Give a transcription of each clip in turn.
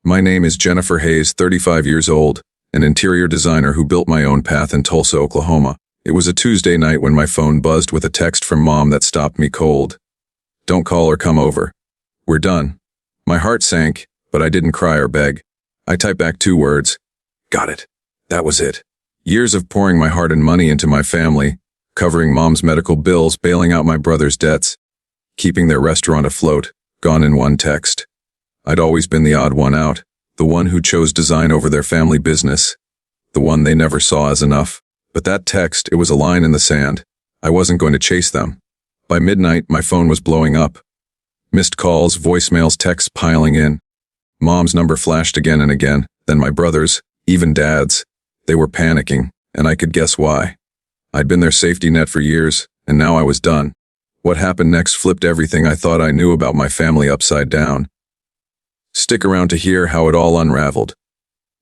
My name is Jennifer Hayes, 35 years old, an interior designer who built my own path in Tulsa, Oklahoma. It was a Tuesday night when my phone buzzed with a text from Mom that stopped me cold. "Don't call or come over. We're done." My heart sank, but I didn't cry or beg. I typed back 2 words. Got it. That was it. Years of pouring my heart and money into my family, covering Mom's medical bills, bailing out my brother's debts, keeping their restaurant afloat, gone in one text. I'd always been the odd one out, the one who chose design over their family business, the one they never saw as enough. But that text, it was a line in the sand. I wasn't going to chase them. By midnight, my phone was blowing up. Missed calls, voicemails, texts piling in. Mom's number flashed again and again, then my brother's, even Dad's. They were panicking, and I could guess why. I'd been their safety net for years, and now I was done. What happened next flipped everything I thought I knew about my family upside down. Stick around to hear how it all unraveled.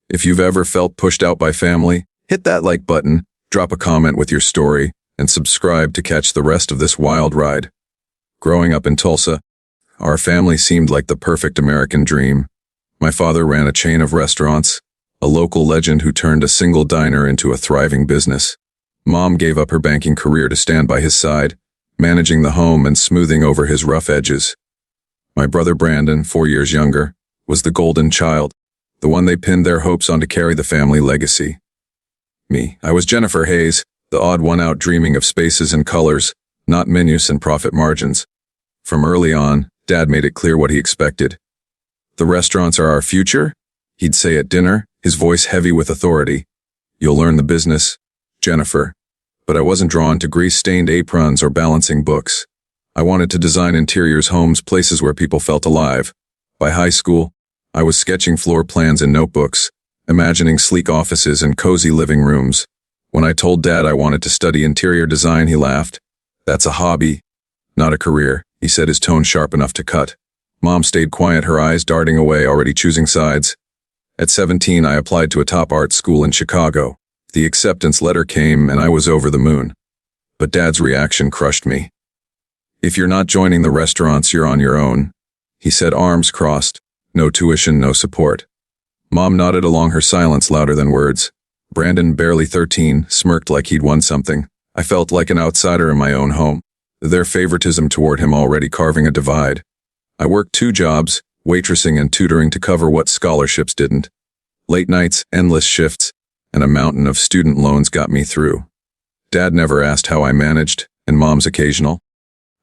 If you've ever felt pushed out by family, hit that like button, drop a comment with your story, and subscribe to catch the rest of this wild ride. Growing up in Tulsa, our family seemed like the perfect American dream. My father ran a chain of restaurants, a local legend who turned a single diner into a thriving business. Mom gave up her banking career to stand by his side, managing the home and smoothing over his rough edges. My brother Brandon, 4 years younger, was the golden child, the one they pinned their hopes on to carry the family legacy. Me, I was Jennifer Hayes, the odd one out dreaming of spaces and colors, not menus and profit margins. From early on, Dad made it clear what he expected. "The restaurants are our future," he'd say at dinner, his voice heavy with authority. "You'll learn the business, Jennifer." But I wasn't drawn to grease-stained aprons or balancing books. I wanted to design interiors, homes, places where people felt alive. By high school, I was sketching floor plans in notebooks, imagining sleek offices and cozy living rooms. When I told Dad I wanted to study interior design, he laughed. "That's a hobby, not a career," he said, his tone sharp enough to cut. Mom stayed quiet, her eyes darting away, already choosing sides. At 17, I applied to a top art school in Chicago. The acceptance letter came, and I was over the moon. But Dad's reaction crushed me. "If you're not joining the restaurants, you're on your own," he said, arms crossed. No tuition, no support. Mom nodded along, her silence louder than words. Brandon, barely 13, smirked like he'd won something. I felt like an outsider in my own home, their favoritism toward him already carving a divide. I worked 2 jobs, waitressing and tutoring, to cover what scholarships didn't. Late nights, endless shifts, and a mountain of student loans got me through. Dad never asked how I managed, and Mom's occasional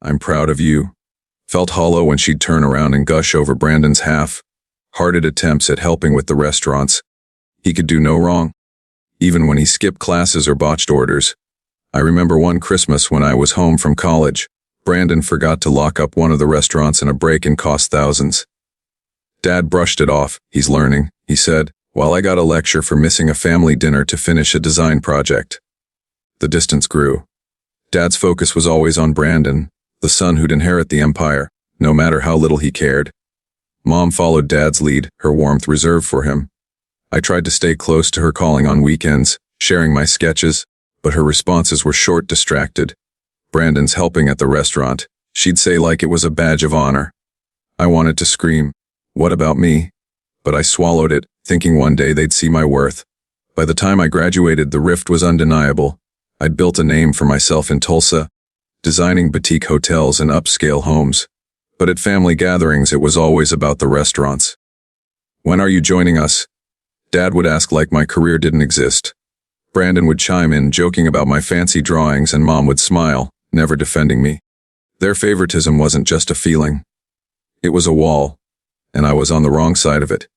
"I'm proud of you" felt hollow when she'd turn around and gush over Brandon's half-hearted attempts at helping with the restaurants. He could do no wrong, even when he skipped classes or botched orders. I remember one Christmas when I was home from college, Brandon forgot to lock up one of the restaurants in a break-in cost thousands. Dad brushed it off. "He's learning," he said, while I got a lecture for missing a family dinner to finish a design project. The distance grew. Dad's focus was always on Brandon, the son who'd inherit the empire, no matter how little he cared. Mom followed Dad's lead, her warmth reserved for him. I tried to stay close to her, calling on weekends, sharing my sketches, but her responses were short, distracted. "Brandon's helping at the restaurant," she'd say like it was a badge of honor. I wanted to scream, "What about me?" But I swallowed it, thinking one day they'd see my worth. By the time I graduated, the rift was undeniable. I'd built a name for myself in Tulsa, designing boutique hotels and upscale homes. But at family gatherings, it was always about the restaurants. "When are you joining us?" Dad would ask like my career didn't exist. Brandon would chime in, joking about my fancy drawings, and Mom would smile, never defending me. Their favoritism wasn't just a feeling. It was a wall, and I was on the wrong side of it.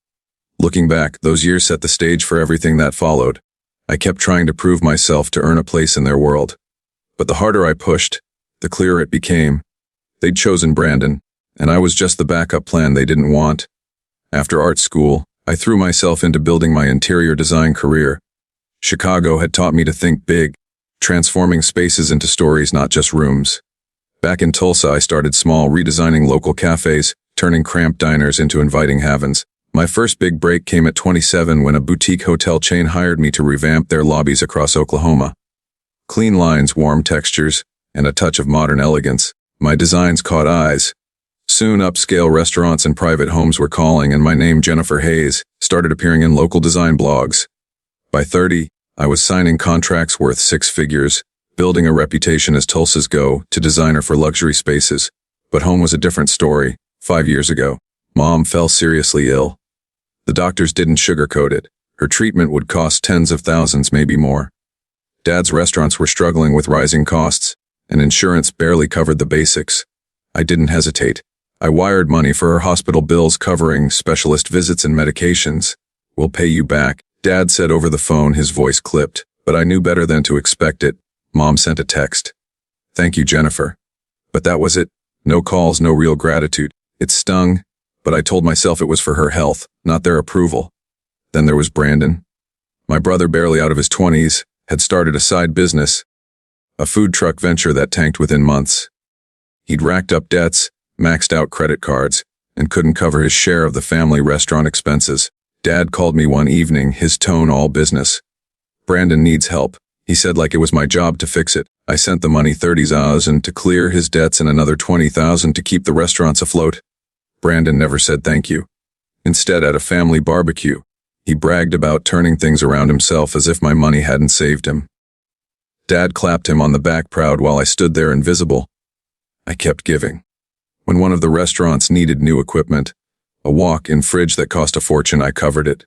Looking back, those years set the stage for everything that followed. I kept trying to prove myself to earn a place in their world. But the harder I pushed, the clearer it became. They'd chosen Brandon, and I was just the backup plan they didn't want. After art school, I threw myself into building my interior design career. Chicago had taught me to think big, transforming spaces into stories, not just rooms. Back in Tulsa, I started small, redesigning local cafes, turning cramped diners into inviting havens. My first big break came at 27 when a boutique hotel chain hired me to revamp their lobbies across Oklahoma. Clean lines, warm textures, and a touch of modern elegance. My designs caught eyes, Soon upscale restaurants and private homes were calling, and my name, Jennifer Hayes, started appearing in local design blogs. By 30, I was signing contracts worth six figures, building a reputation as Tulsa's go-to designer for luxury spaces. But home was a different story. 5 years ago, Mom fell seriously ill. The doctors didn't sugarcoat it. Her treatment would cost tens of thousands, maybe more. Dad's restaurants were struggling with rising costs, and insurance barely covered the basics. I didn't hesitate. I wired money for her hospital bills covering specialist visits and medications. "We'll pay you back," Dad said over the phone, his voice clipped, but I knew better than to expect it. Mom sent a text. "Thank you, Jennifer." But that was it. No calls, no real gratitude. It stung, but I told myself it was for her health, not their approval. Then there was Brandon. My brother, barely out of his 20s, had started a side business, a food truck venture that tanked within months. He'd racked up debts, maxed out credit cards, and couldn't cover his share of the family restaurant expenses. Dad called me one evening, his tone all business. "Brandon needs help," he said, like it was my job to fix it. I sent the money, 30,000 to clear his debts and another 20,000 to keep the restaurants afloat. Brandon never said thank you. Instead, at a family barbecue, he bragged about turning things around himself as if my money hadn't saved him. Dad clapped him on the back proud while I stood there invisible. I kept giving. When one of the restaurants needed new equipment, a walk-in fridge that cost a fortune, I covered it.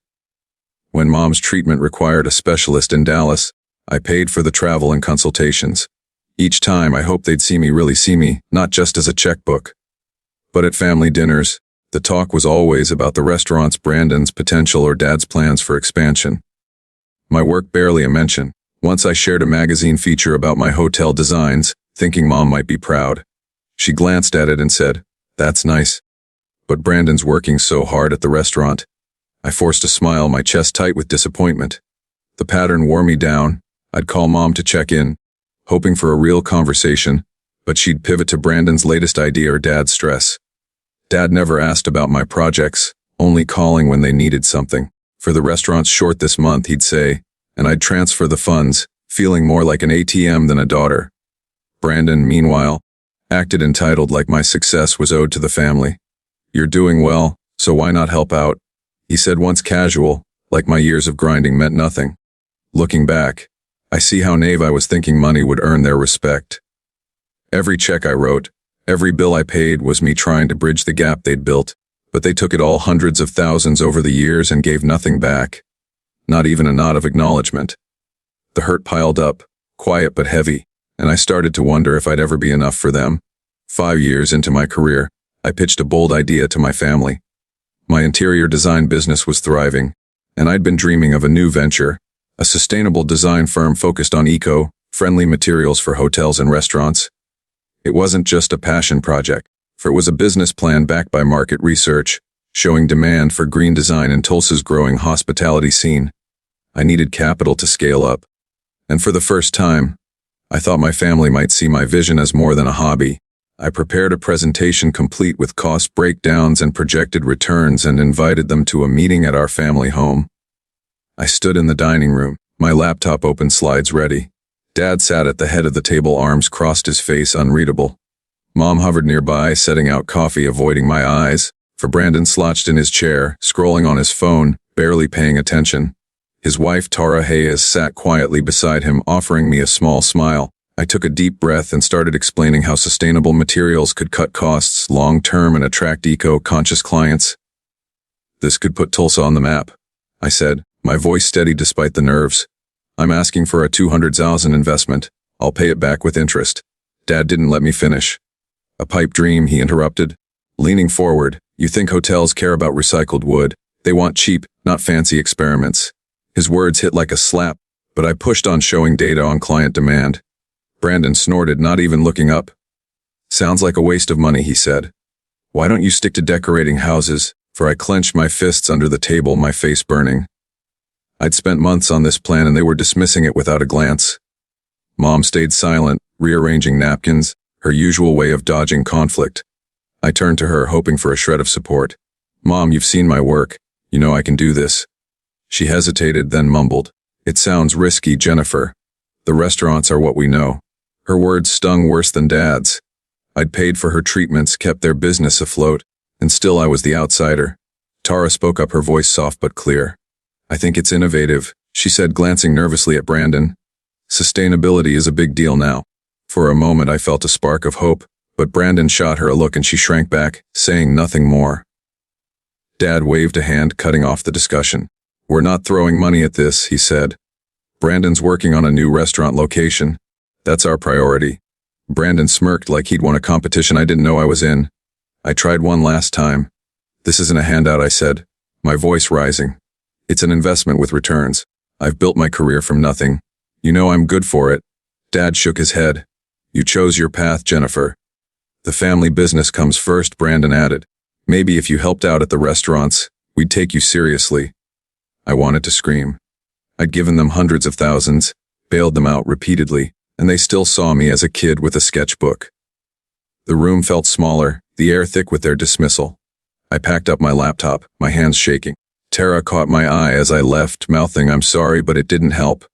When Mom's treatment required a specialist in Dallas, I paid for the travel and consultations. Each time I hoped they'd really see me, not just as a checkbook. But at family dinners, the talk was always about the restaurants, Brandon's potential, or Dad's plans for expansion. My work barely a mention. Once I shared a magazine feature about my hotel designs, thinking Mom might be proud. She glanced at it and said, "That's nice. But Brandon's working so hard at the restaurant." I forced a smile, my chest tight with disappointment. The pattern wore me down. I'd call Mom to check in, hoping for a real conversation, but she'd pivot to Brandon's latest idea or Dad's stress. Dad never asked about my projects, only calling when they needed something. For the restaurant's short this month, he'd say, and I'd transfer the funds, feeling more like an ATM than a daughter. Brandon, meanwhile, acted entitled, like my success was owed to the family. "You're doing well, so why not help out?" he said once, casual, like my years of grinding meant nothing. Looking back, I see how naive I was, thinking money would earn their respect. Every check I wrote, every bill I paid was me trying to bridge the gap they'd built, but they took it all, hundreds of thousands over the years, and gave nothing back. Not even a nod of acknowledgement. The hurt piled up, quiet but heavy, and I started to wonder if I'd ever be enough for them. 5 years into my career, I pitched a bold idea to my family. My interior design business was thriving, and I'd been dreaming of a new venture, a sustainable design firm focused on eco-friendly materials for hotels and restaurants. It wasn't just a passion project, for it was a business plan backed by market research, showing demand for green design in Tulsa's growing hospitality scene. I needed capital to scale up. And for the first time, I thought my family might see my vision as more than a hobby. I prepared a presentation complete with cost breakdowns and projected returns and invited them to a meeting at our family home. I stood in the dining room, my laptop open, slides ready. Dad sat at the head of the table, arms crossed, his face unreadable. Mom hovered nearby, setting out coffee, avoiding my eyes, for Brandon slouched in his chair, scrolling on his phone, barely paying attention. His wife, Tara Hayes, sat quietly beside him, offering me a small smile. I took a deep breath and started explaining how sustainable materials could cut costs long-term and attract eco-conscious clients. "This could put Tulsa on the map," I said, my voice steady despite the nerves. "I'm asking for a 200,000 investment. I'll pay it back with interest." Dad didn't let me finish. "A pipe dream," he interrupted, leaning forward. "You think hotels care about recycled wood? They want cheap, not fancy experiments." His words hit like a slap, but I pushed on, showing data on client demand. Brandon snorted, not even looking up. "Sounds like a waste of money," he said. "Why don't you stick to decorating houses?" For I clenched my fists under the table, my face burning. I'd spent months on this plan, and they were dismissing it without a glance. Mom stayed silent, rearranging napkins, her usual way of dodging conflict. I turned to her, hoping for a shred of support. "Mom, you've seen my work. You know I can do this." She hesitated, then mumbled, "It sounds risky, Jennifer. The restaurants are what we know." Her words stung worse than Dad's. I'd paid for her treatments, kept their business afloat, and still I was the outsider. Tara spoke up, her voice soft but clear. I think it's innovative, she said, glancing nervously at Brandon. Sustainability is a big deal now. For a moment I felt a spark of hope, but Brandon shot her a look and she shrank back, saying nothing more. Dad waved a hand, cutting off the discussion. We're not throwing money at this, he said. Brandon's working on a new restaurant location. That's our priority. Brandon smirked like he'd won a competition I didn't know I was in. I tried one last time. This isn't a handout, I said, my voice rising. It's an investment with returns. I've built my career from nothing. You know I'm good for it. Dad shook his head. You chose your path, Jennifer. The family business comes first, Brandon added. Maybe if you helped out at the restaurants, we'd take you seriously. I wanted to scream. I'd given them hundreds of thousands, bailed them out repeatedly, and they still saw me as a kid with a sketchbook. The room felt smaller, the air thick with their dismissal. I packed up my laptop, my hands shaking. Tara caught my eye as I left, mouthing I'm sorry, but it didn't help.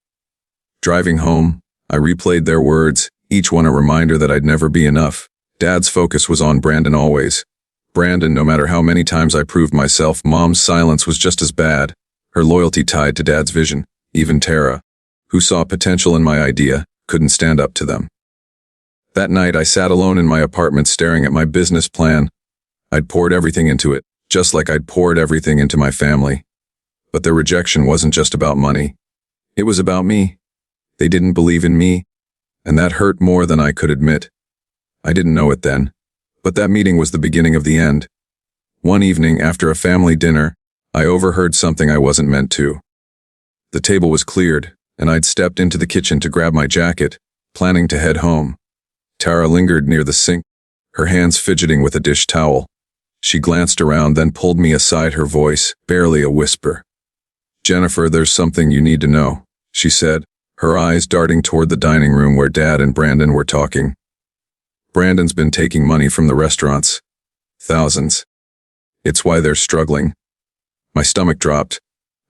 Driving home, I replayed their words, each one a reminder that I'd never be enough. Dad's focus was on Brandon always. Brandon, no matter how many times I proved myself, Mom's silence was just as bad. Her loyalty tied to Dad's vision. Even Tara, who saw potential in my idea, couldn't stand up to them. That night I sat alone in my apartment staring at my business plan. I'd poured everything into it, just like I'd poured everything into my family. But their rejection wasn't just about money. It was about me. They didn't believe in me, and that hurt more than I could admit. I didn't know it then, but that meeting was the beginning of the end. One evening after a family dinner, I overheard something I wasn't meant to. The table was cleared, and I'd stepped into the kitchen to grab my jacket, planning to head home. Tara lingered near the sink, her hands fidgeting with a dish towel. She glanced around, then pulled me aside, her voice barely a whisper. Jennifer, there's something you need to know, she said, her eyes darting toward the dining room where Dad and Brandon were talking. Brandon's been taking money from the restaurants. Thousands. It's why they're struggling. My stomach dropped.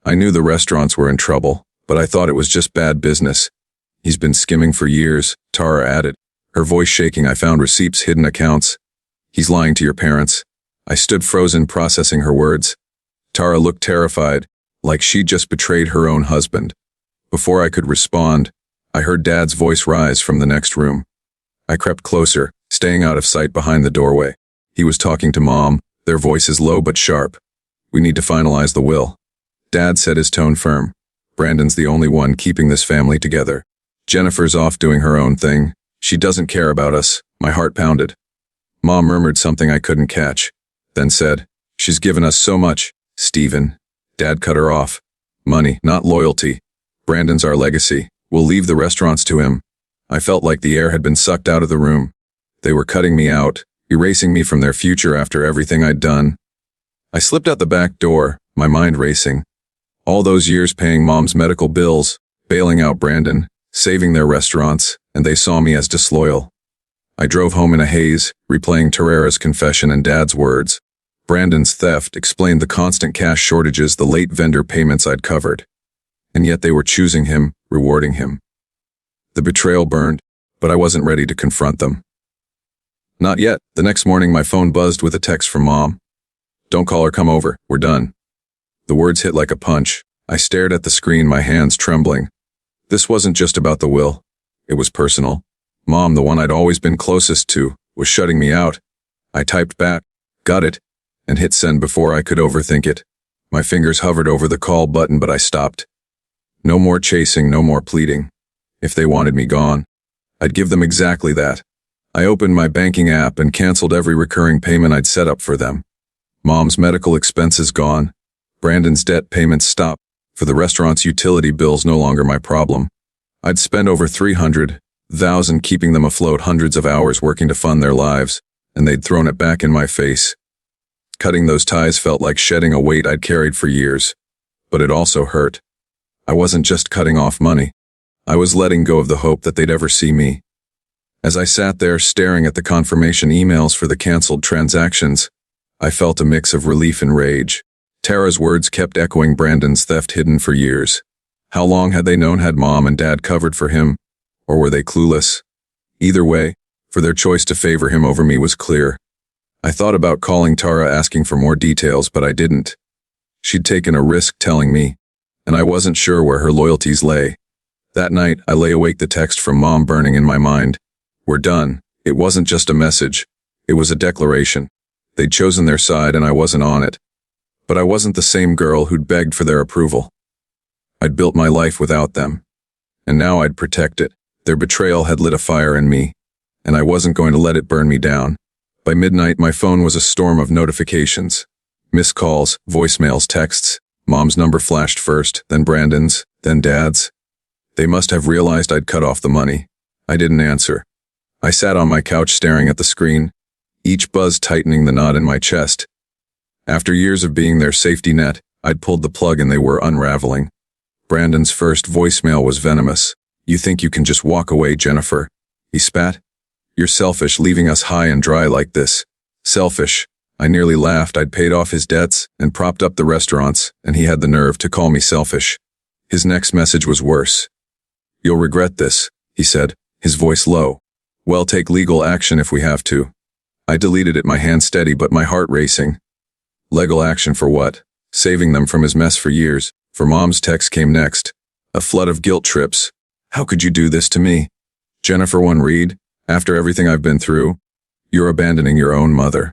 I knew the restaurants were in trouble, but I thought it was just bad business. He's been skimming for years, Tara added, her voice shaking. I found receipts, hidden accounts. He's lying to your parents. I stood frozen, processing her words. Tara looked terrified, like she'd just betrayed her own husband. Before I could respond, I heard Dad's voice rise from the next room. I crept closer, staying out of sight behind the doorway. He was talking to Mom, their voices low but sharp. We need to finalize the will. Dad said, his tone firm. Brandon's the only one keeping this family together. Jennifer's off doing her own thing. She doesn't care about us. My heart pounded. Mom murmured something I couldn't catch, then said, she's given us so much, Stephen. Dad cut her off. Money, not loyalty. Brandon's our legacy. We'll leave the restaurants to him. I felt like the air had been sucked out of the room. They were cutting me out, erasing me from their future after everything I'd done. I slipped out the back door, my mind racing. All those years paying Mom's medical bills, bailing out Brandon, saving their restaurants, and they saw me as disloyal. I drove home in a haze, replaying Terrera's confession and Dad's words. Brandon's theft explained the constant cash shortages, the late vendor payments I'd covered. And yet they were choosing him, rewarding him. The betrayal burned, but I wasn't ready to confront them. Not yet. The next morning my phone buzzed with a text from Mom. Don't call her, come over, we're done. The words hit like a punch. I stared at the screen, my hands trembling. This wasn't just about the will. It was personal. Mom, the one I'd always been closest to, was shutting me out. I typed back, got it, and hit send before I could overthink it. My fingers hovered over the call button, but I stopped. No more chasing, no more pleading. If they wanted me gone, I'd give them exactly that. I opened my banking app and canceled every recurring payment I'd set up for them. Mom's medical expenses gone. Brandon's debt payments stopped. For the restaurant's utility bills, no longer my problem. I'd spent over $300,000 keeping them afloat, hundreds of hours working to fund their lives, and they'd thrown it back in my face. Cutting those ties felt like shedding a weight I'd carried for years, but it also hurt. I wasn't just cutting off money. I was letting go of the hope that they'd ever see me. As I sat there staring at the confirmation emails for the canceled transactions, I felt a mix of relief and rage. Tara's words kept echoing, Brandon's theft hidden for years. How long had they known? Had Mom and Dad covered for him? Or were they clueless? Either way, for their choice to favor him over me was clear. I thought about calling Tara asking for more details, but I didn't. She'd taken a risk telling me, and I wasn't sure where her loyalties lay. That night, I lay awake, the text from Mom burning in my mind. We're done. It wasn't just a message. It was a declaration. They'd chosen their side and I wasn't on it. But I wasn't the same girl who'd begged for their approval. I'd built my life without them. And now I'd protect it. Their betrayal had lit a fire in me, and I wasn't going to let it burn me down. By midnight, my phone was a storm of notifications. Missed calls, voicemails, texts. Mom's number flashed first, then Brandon's, then Dad's. They must have realized I'd cut off the money. I didn't answer. I sat on my couch staring at the screen, each buzz tightening the knot in my chest. After years of being their safety net, I'd pulled the plug and they were unraveling. Brandon's first voicemail was venomous. You think you can just walk away, Jennifer? He spat. You're selfish, leaving us high and dry like this. Selfish. I nearly laughed. I'd paid off his debts and propped up the restaurants, and he had the nerve to call me selfish. His next message was worse. You'll regret this, he said, his voice low. Well, take legal action if we have to. I deleted it, my hand steady but my heart racing. Legal action for what? Saving them from his mess for years. For Mom's text came next. A flood of guilt trips. How could you do this to me? Jennifer, one read, after everything I've been through, you're abandoning your own mother.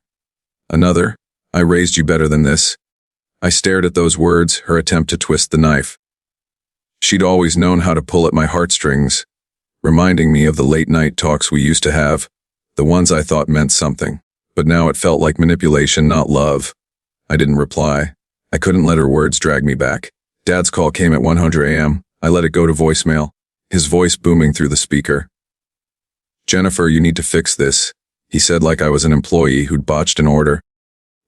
Another, I raised you better than this. I stared at those words, her attempt to twist the knife. She'd always known how to pull at my heartstrings, reminding me of the late-night talks we used to have, the ones I thought meant something. But now it felt like manipulation, not love. I didn't reply. I couldn't let her words drag me back. Dad's call came at 1:00 a.m. I let it go to voicemail, his voice booming through the speaker. Jennifer, you need to fix this, he said like I was an employee who'd botched an order.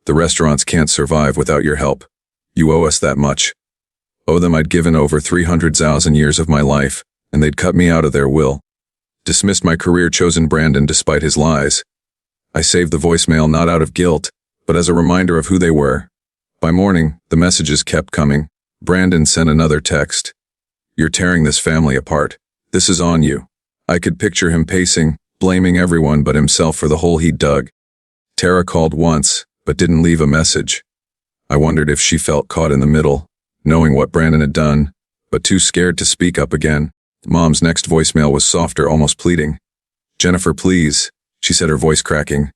The restaurants can't survive without your help. You owe us that much. Owe them I'd given over 300,000 years of my life, and they'd cut me out of their will. Dismissed my career, chosen Brandon despite his lies. I saved the voicemail not out of guilt, but as a reminder of who they were. By morning, the messages kept coming. Brandon sent another text. You're tearing this family apart. This is on you. I could picture him pacing, blaming everyone but himself for the hole he'd dug. Tara called once, but didn't leave a message. I wondered if she felt caught in the middle, knowing what Brandon had done, but too scared to speak up again. Mom's next voicemail was softer, almost pleading. Jennifer, please, she said, her voice cracking.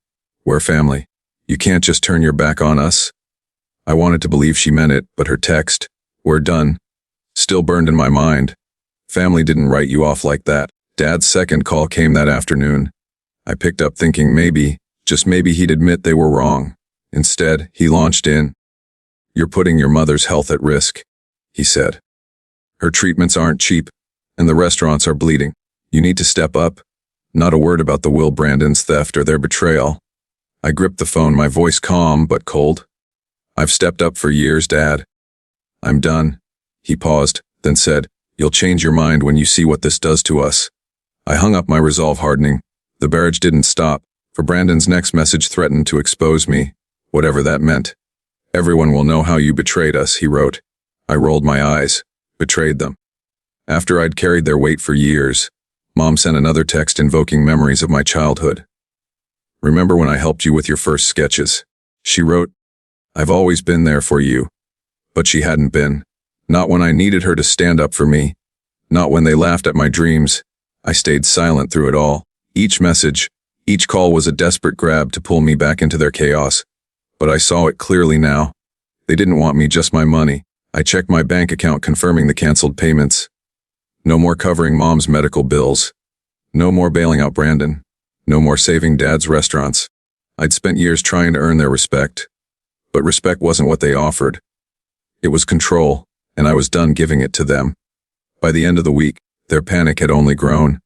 We're family. You can't just turn your back on us. I wanted to believe she meant it, but her text, we're done, still burned in my mind. Family didn't write you off like that. Dad's second call came that afternoon. I picked up thinking maybe, just maybe he'd admit they were wrong. Instead, he launched in. You're putting your mother's health at risk, he said. Her treatments aren't cheap, and the restaurants are bleeding. You need to step up. Not a word about the will, Brandon's theft, or their betrayal. I gripped the phone, my voice calm but cold. I've stepped up for years, Dad. I'm done. He paused, then said, You'll change your mind when you see what this does to us. I hung up, my resolve hardening. The barrage didn't stop, for Brandon's next message threatened to expose me, whatever that meant. Everyone will know how you betrayed us, he wrote. I rolled my eyes. Betrayed them. After I'd carried their weight for years, Mom sent another text invoking memories of my childhood. Remember when I helped you with your first sketches? She wrote. I've always been there for you. But she hadn't been. Not when I needed her to stand up for me. Not when they laughed at my dreams. I stayed silent through it all. Each message, each call was a desperate grab to pull me back into their chaos. But I saw it clearly now. They didn't want me, just my money. I checked my bank account, confirming the canceled payments. No more covering Mom's medical bills. No more bailing out Brandon. No more saving Dad's restaurants. I'd spent years trying to earn their respect. But respect wasn't what they offered. It was control, and I was done giving it to them. By the end of the week, their panic had only grown.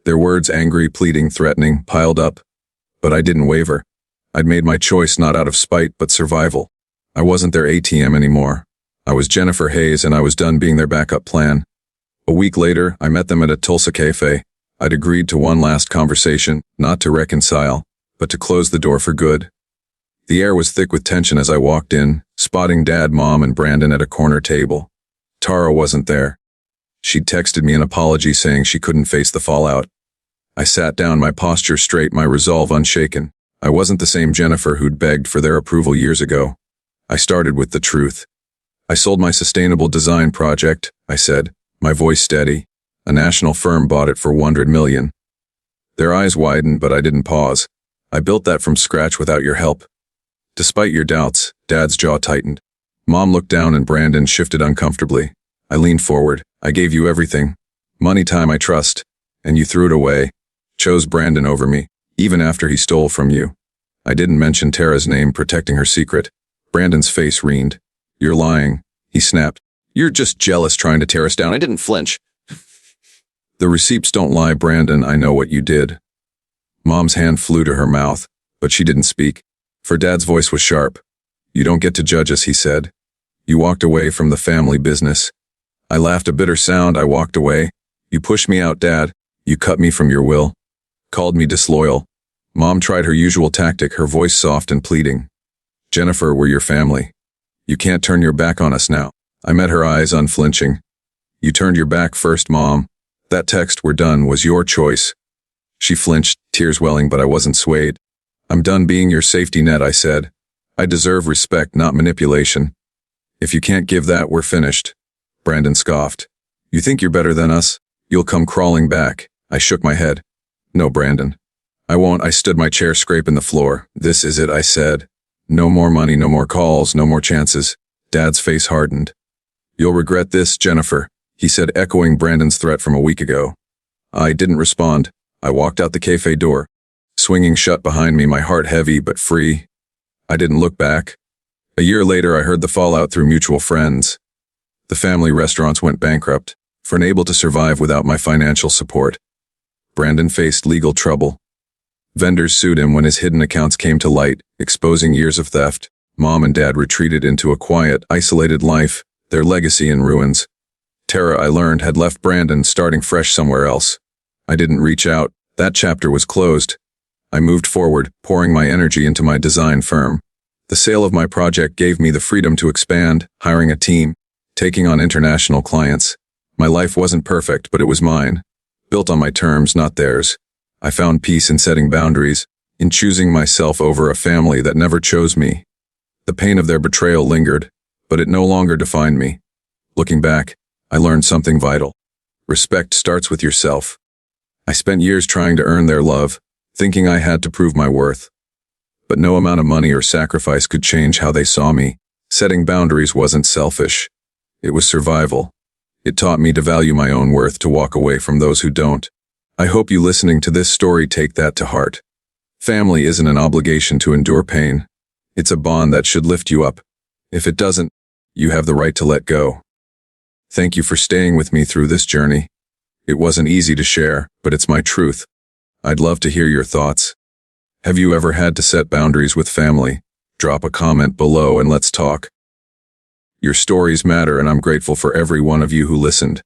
Their words, angry, pleading, threatening, piled up. But I didn't waver. I'd made my choice not out of spite but survival. I wasn't their ATM anymore. I was Jennifer Hayes, and I was done being their backup plan. A week later, I met them at a Tulsa cafe. I'd agreed to one last conversation, not to reconcile, but to close the door for good. The air was thick with tension as I walked in, spotting Dad, Mom, and Brandon at a corner table. Tara wasn't there. She'd texted me an apology saying she couldn't face the fallout. I sat down, my posture straight, my resolve unshaken. I wasn't the same Jennifer who'd begged for their approval years ago. I started with the truth. I sold my sustainable design project, I said, my voice steady. A national firm bought it for $100 million. Their eyes widened, but I didn't pause. I built that from scratch without your help. Despite your doubts, Dad's jaw tightened. Mom looked down and Brandon shifted uncomfortably. I leaned forward. I gave you everything. Money, time, I trust. And you threw it away. Chose Brandon over me, even after he stole from you. I didn't mention Tara's name, protecting her secret. Brandon's face reened. You're lying, he snapped. You're just jealous, trying to tear us down. I didn't flinch. The receipts don't lie, Brandon. I know what you did. Mom's hand flew to her mouth, but she didn't speak, for Dad's voice was sharp. You don't get to judge us, he said. You walked away from the family business. I laughed a bitter sound. I walked away. You pushed me out, Dad. You cut me from your will. Called me disloyal. Mom tried her usual tactic, her voice soft and pleading. Jennifer, we're your family. You can't turn your back on us now. I met her eyes, unflinching. You turned your back first, Mom. That text, we're done, was your choice. She flinched, tears welling, but I wasn't swayed. I'm done being your safety net, I said. I deserve respect, not manipulation. If you can't give that, we're finished. Brandon scoffed. You think you're better than us? You'll come crawling back. I shook my head. No, Brandon. I won't. I stood my chair scraping the floor. This is it, I said. No more money, no more calls, no more chances. Dad's face hardened. You'll regret this, Jennifer, he said, echoing Brandon's threat from a week ago. I didn't respond. I walked out the cafe door, swinging shut behind me, my heart heavy but free. I didn't look back. A year later, I heard the fallout through mutual friends. The family restaurants went bankrupt, for unable to survive without my financial support. Brandon faced legal trouble. Vendors sued him when his hidden accounts came to light, exposing years of theft. Mom and Dad retreated into a quiet, isolated life, their legacy in ruins. Tara, I learned, had left Brandon, starting fresh somewhere else. I didn't reach out. That chapter was closed. I moved forward, pouring my energy into my design firm. The sale of my project gave me the freedom to expand, hiring a team, taking on international clients. My life wasn't perfect, but it was mine. Built on my terms, not theirs. I found peace in setting boundaries, in choosing myself over a family that never chose me. The pain of their betrayal lingered, but it no longer defined me. Looking back, I learned something vital. Respect starts with yourself. I spent years trying to earn their love, thinking I had to prove my worth. But no amount of money or sacrifice could change how they saw me. Setting boundaries wasn't selfish. It was survival. It taught me to value my own worth, to walk away from those who don't. I hope you listening to this story take that to heart. Family isn't an obligation to endure pain. It's a bond that should lift you up. If it doesn't, you have the right to let go. Thank you for staying with me through this journey. It wasn't easy to share, but it's my truth. I'd love to hear your thoughts. Have you ever had to set boundaries with family? Drop a comment below and let's talk. Your stories matter, and I'm grateful for every one of you who listened.